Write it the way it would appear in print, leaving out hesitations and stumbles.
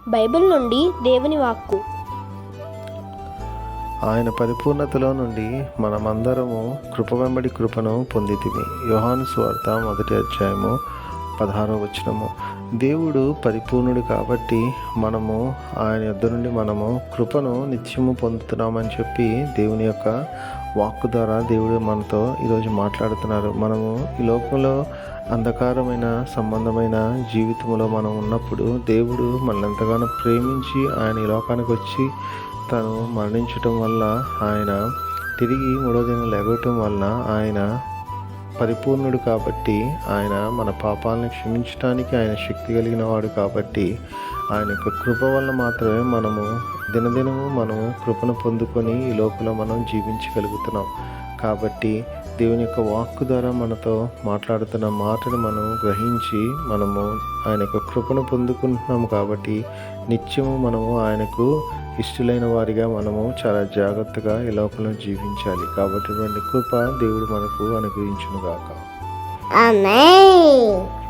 Bible నుండి దేవుని వాక్కు. ఆయన పరిపూర్ణతలో నుండి మనమందరము కృప వెంబడి కృపను పొందితిమి. యోహాను సువార్త 1:16. దేవుడు పరిపూర్ణుడు కాబట్టి మనము ఆయన యొద్ద నుండి మనము కృపను నిత్యము పొందుతున్నామని చెప్పి దేవుని యొక్క వాక్కు ద్వారా దేవుడు మనతో ఈరోజు మాట్లాడుతున్నారు. మనము ఈ లోకంలో అంధకారమైన సంబంధమైన జీవితంలో మనం ఉన్నప్పుడు దేవుడు మనల్ని ఎంతగానో ప్రేమించి ఆయన ఈ లోకానికి వచ్చి తను మరణించటం వల్ల, ఆయన తిరిగి మూడో దినం లేగటం వలన ఆయన పరిపూర్ణుడు కాబట్టి, ఆయన మన పాపాలను క్షమించడానికి ఆయన శక్తి కలిగిన వాడు కాబట్టి, ఆయన యొక్క కృప వల్ల మాత్రమే మనము దినదినము మనము కృపను పొందుకొని ఈ లోకంలో మనం జీవించగలుగుతున్నాం. కాబట్టి దేవుని యొక్క వాక్కు ద్వారా మనతో మాట్లాడుతున్న మాటను మనం గ్రహించి మనము ఆయన యొక్క కృపను పొందుకుంటున్నాము. కాబట్టి నిత్యము మనము ఆయనకు ఇష్టలైన వారిగా మనము చాలా జాగ్రత్తగా ఈ లోకంలో జీవించాలి. కాబట్టి కృప దేవుడు మనకు అనుగ్రహించును గాక. ఆమేన్.